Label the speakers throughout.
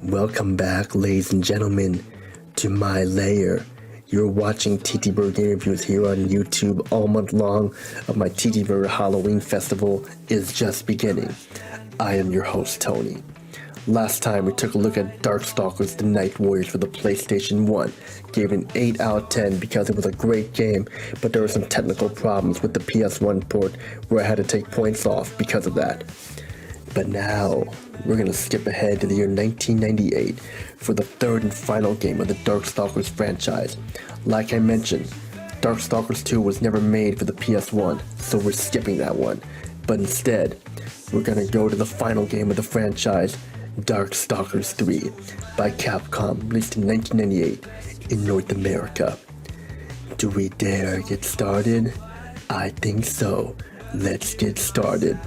Speaker 1: Welcome back, ladies and gentlemen, to my lair. You're watching TTBurger Game Reviews here on YouTube all month long of my TTBurger Halloween Festival is just beginning. I am your host, Tony. Last time we took a look at Darkstalkers The Night Warriors for the PlayStation 1. Gave it an 8 out of 10 because it was a great game, but there were some technical problems with the PS1 port where I had to take points off because of that. But now, we're going to skip ahead to the year 1998 for the third and final game of the Darkstalkers franchise. Like I mentioned, Darkstalkers 2 was never made for the PS1, so we're skipping that one. But instead, we're going to go to the final game of the franchise, Darkstalkers 3, by Capcom, released in 1998 in North America. Do we dare get started? I think so. Let's get started.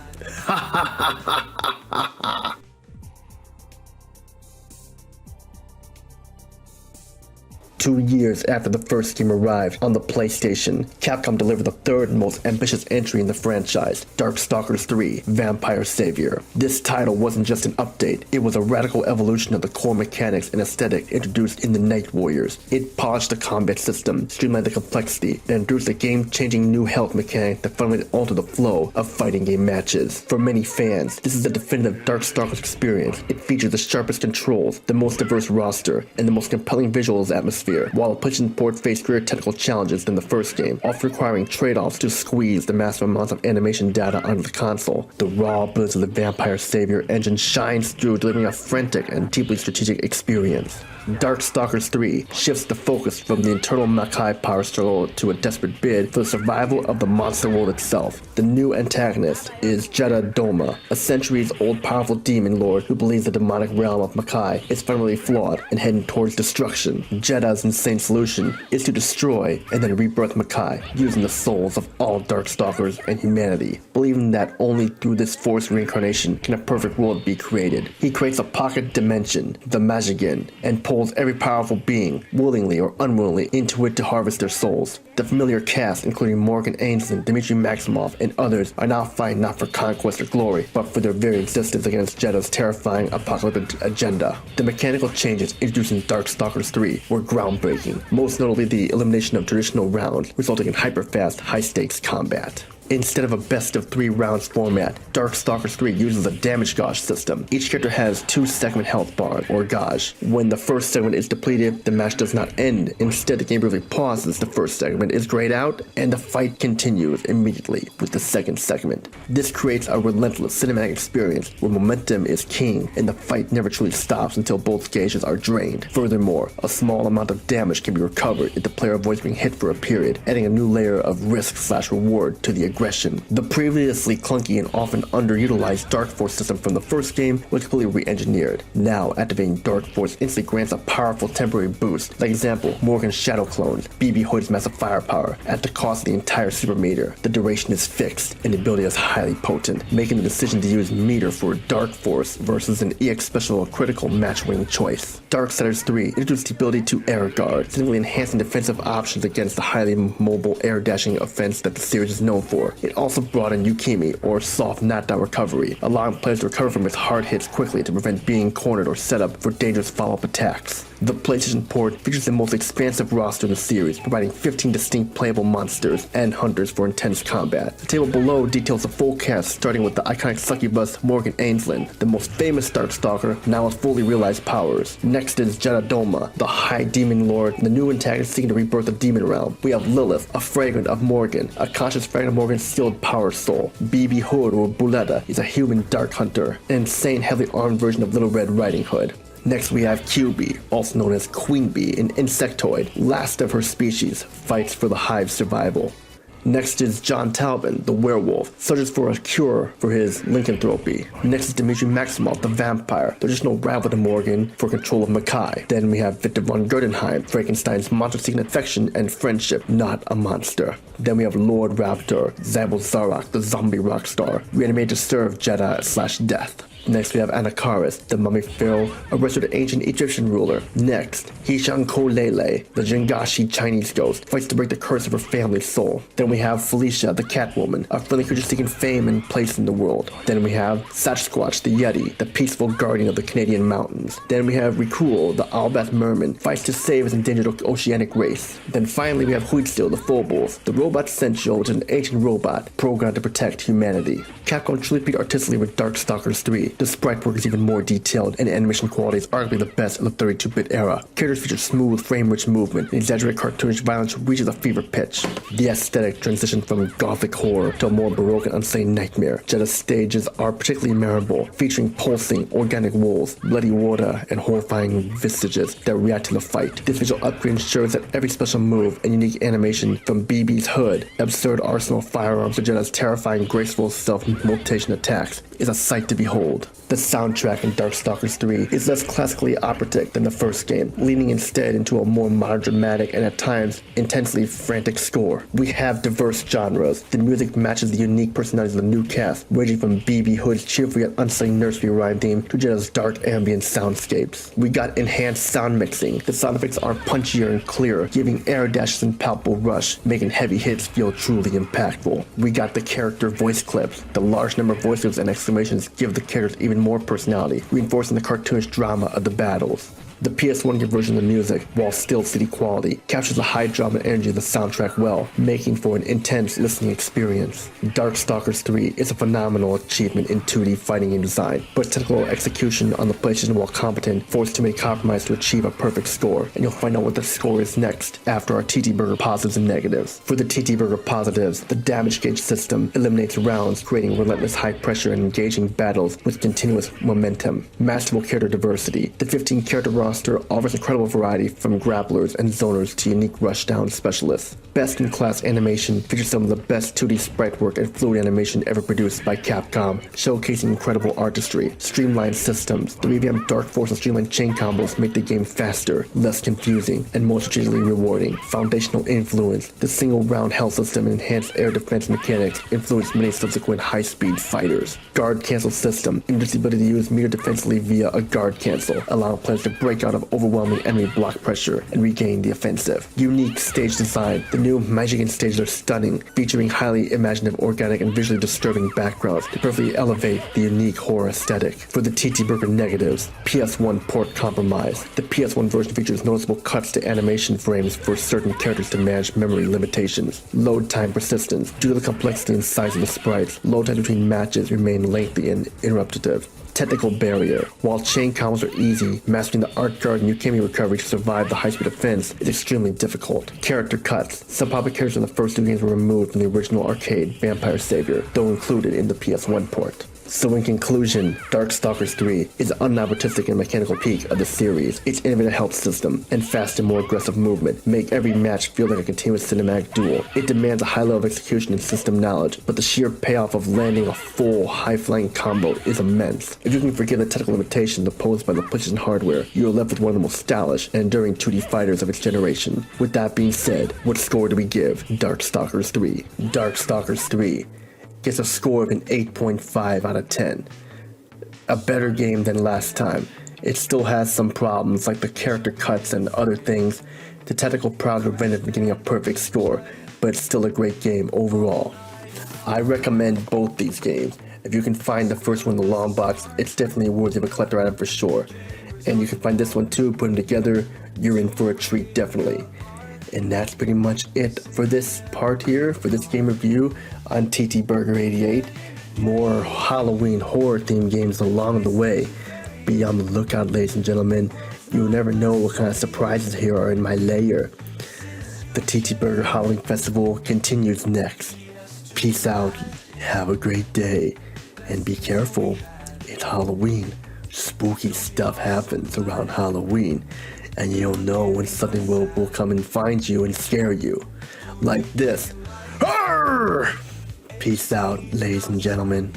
Speaker 1: 2 years after the first game arrived on the PlayStation, Capcom delivered the third and most ambitious entry in the franchise, Darkstalkers 3: Vampire Savior. This title wasn't just an update, it was a radical evolution of the core mechanics and aesthetic introduced in the Night Warriors. It polished the combat system, streamlined the complexity, and introduced a game-changing new health mechanic that fundamentally altered the flow of fighting game matches. For many fans, this is a definitive Darkstalkers experience. It features the sharpest controls, the most diverse roster, and the most compelling visuals atmosphere. While the PlayStation port faced greater technical challenges than the first game, often requiring trade-offs to squeeze the massive amounts of animation data onto the console. The raw abilities of the Vampire Savior engine shines through, delivering a frantic and deeply strategic experience. Darkstalkers 3 shifts the focus from the internal macabre power struggle to a desperate bid for the survival of the monster world itself. The new antagonist is Jeddah Doma, a centuries-old powerful demon lord who believes the demonic realm of Makai is fundamentally flawed and heading towards destruction. Jeddah's insane solution is to destroy and then rebirth Makai, using the souls of all Darkstalkers and humanity. Believing that only through this forced reincarnation can a perfect world be created, he creates a pocket dimension, the Majigan, and pulls every powerful being, willingly or unwillingly, into it to harvest their souls. The familiar cast, including Morrigan Aensland, Dmitry Maximoff, and others, are now fighting not for conquest or glory, but for their very existence against Jeddah's terrifying apocalyptic agenda. The mechanical changes introduced in Darkstalkers 3 were groundbreaking, most notably the elimination of traditional rounds, resulting in hyper-fast, high-stakes combat. Instead of a best-of-3 rounds format, Darkstalkers 3 uses a damage gauge system. Each character has 2-segment health bars, or gauge. When the first segment is depleted, the match does not end. Instead, the game briefly pauses, the first segment is grayed out, and the fight continues immediately with the second segment. This creates a relentless cinematic experience where momentum is king, and the fight never truly stops until both gauges are drained. Furthermore, a small amount of damage can be recovered if the player avoids being hit for a period, adding a new layer of risk/reward to the aggression. The previously clunky and often underutilized Dark Force system from the first game was completely re-engineered. Now, activating Dark Force instantly grants a powerful temporary boost. Like example, Morrigan's Shadow Clones, BB Hood's massive firepower, at the cost of the entire super meter. The duration is fixed, and the ability is highly potent, making the decision to use meter for Dark Force versus an EX special or critical match-winning choice. Darksiders 3 introduced the ability to air guard, significantly enhancing defensive options against the highly mobile air dashing offense that the series is known for. It also brought in Yukimi, or soft knockdown recovery, allowing players to recover from its hard hits quickly to prevent being cornered or set up for dangerous follow-up attacks. The PlayStation port features the most expansive roster in the series, providing 15 distinct playable monsters and hunters for intense combat. The table below details the full cast, starting with the iconic succubus Morrigan Aensland, the most famous Darkstalker, now with fully realized powers. Next is Jeddah Doma, the High Demon Lord, the new antagonist seeking to rebirth the demon realm. We have Lilith, a fragment of Morrigan, a conscious fragment of Morrigan's sealed power soul. BB Hood, or Buletta, is a human dark hunter, an insane heavily armed version of Little Red Riding Hood. Next we have QB, also known as Queen Bee, an insectoid, last of her species, fights for the hive's survival. Next is Jon Talbain, the werewolf, searches for a cure for his lycanthropy. Next is Dmitry Maximoff, the vampire, the traditional rival to Morrigan for control of Makai. Then we have Victor von Gerdenheim, Frankenstein's monster-seeking affection and friendship, not a monster. Then we have Lord Raptor, Zabel Zarok, the zombie rock star, reanimated to serve Jeddah/Death. Next we have Anakaris, the mummy pharaoh, a restored ancient Egyptian ruler. Next, Hishankolele, the Jingashi Chinese ghost, fights to break the curse of her family's soul. Then we have Felicia, the Catwoman, a friendly creature seeking fame and place in the world. Then we have Sasquatch, the Yeti, the peaceful guardian of the Canadian mountains. Then we have Rikuo, the Owlbath merman, fights to save his endangered oceanic race. Then finally we have Huitsil, the Phobos, the robot Sensual, which is an ancient robot programmed to protect humanity. Capcom truly peaked artistically with Darkstalkers 3. The sprite work is even more detailed, and animation quality is arguably the best of the 32-bit era. Characters feature smooth, frame-rich movement, and exaggerated cartoonish violence reaches a fever pitch. The aesthetic transition from gothic horror to a more baroque and unsettling nightmare. Jedha's stages are particularly memorable, featuring pulsing, organic walls, bloody water, and horrifying visages that react to the fight. This visual upgrade ensures that every special move and unique animation, from BB's hood, absurd arsenal of firearms to Jedha's terrifying, graceful self-mutilation attacks, is a sight to behold. The soundtrack in Darkstalkers 3 is less classically operatic than the first game, leaning instead into a more modern, dramatic, and at times intensely frantic score. We have diverse genres. The music matches the unique personalities of the new cast, ranging from BB Hood's cheerful yet unsettling nursery rhyme theme to Jedha's dark ambient soundscapes. We got enhanced sound mixing. The sound effects are punchier and clearer, giving air dashes and palpable rush, making heavy hits feel truly impactful. We got the character voice clips. The large number of voices and exclamations give the characters even more personality, reinforcing the cartoonish drama of the battles. The PS1 version of the music, while still CD quality, captures the high drama and energy of the soundtrack well, making for an intense listening experience. Darkstalkers 3 is a phenomenal achievement in 2D fighting game design, but its technical execution on the PlayStation, while competent, forced too many compromises to achieve a perfect score, and you'll find out what the score is next after our TTBurger positives and negatives. For the TTBurger positives, the damage gauge system eliminates rounds, creating relentless high pressure and engaging battles with continuous momentum. Masterful character diversity. The 15 character roster offers incredible variety, from grapplers and zoners to unique rushdown specialists. Best-in-class animation features some of the best 2D sprite work and fluid animation ever produced by Capcom, showcasing incredible artistry. Streamlined systems. The revamped Dark Force and streamlined chain combos make the game faster, less confusing, and more strategically rewarding. Foundational influence. The single-round health system and enhanced air defense mechanics influenced many subsequent high-speed fighters. Guard cancel system. Introduced the ability to use meter defensively via a guard cancel, allowing players to break out of overwhelming enemy block pressure and regain the offensive. Unique stage design. The new Morrigan stages are stunning, featuring highly imaginative, organic, and visually disturbing backgrounds to perfectly elevate the unique horror aesthetic. For the TTBurger negatives, PS1 port compromise. The PS1 version features noticeable cuts to animation frames for certain characters to manage memory limitations. Load time persistence. Due to the complexity and size of the sprites, load times between matches remain lengthy and interruptive. Technical barrier. While chain combos are easy, mastering the art guard and Yukami recovery to survive the high-speed offense is extremely difficult. Character cuts. Some popular characters in the first two games were removed from the original arcade Vampire Savior, though included in the PS1 port. So in conclusion, Darkstalkers 3 is an unartistic and mechanical peak of the series. Its innovative health system and faster, more aggressive movement make every match feel like a continuous cinematic duel. It demands a high level of execution and system knowledge, but the sheer payoff of landing a full, high-flying combo is immense. If you can forgive the technical limitations posed by the PlayStation hardware, you are left with one of the most stylish and enduring 2D fighters of its generation. With that being said, what score do we give Darkstalkers 3? Darkstalkers 3 gets a score of an 8.5 out of 10. A better game than last time. It still has some problems like the character cuts and other things. The technical prowess prevented from getting a perfect score, but it's still a great game overall. I recommend both these games. If you can find the first one in the long box, it's definitely worthy of a collector item for sure. And you can find this one too, put them together, you're in for a treat definitely. And that's pretty much it for this part here, for this game review on TTBurger 88. More Halloween horror themed games along the way. Be on the lookout, ladies and gentlemen. You'll never know what kind of surprises here are in my lair. The TTBurger Halloween Festival continues next. Peace out, have a great day, and be careful. It's Halloween. Spooky stuff happens around Halloween. And you'll know when something will come and find you and scare you. Like this. Arrgh! Peace out, ladies and gentlemen.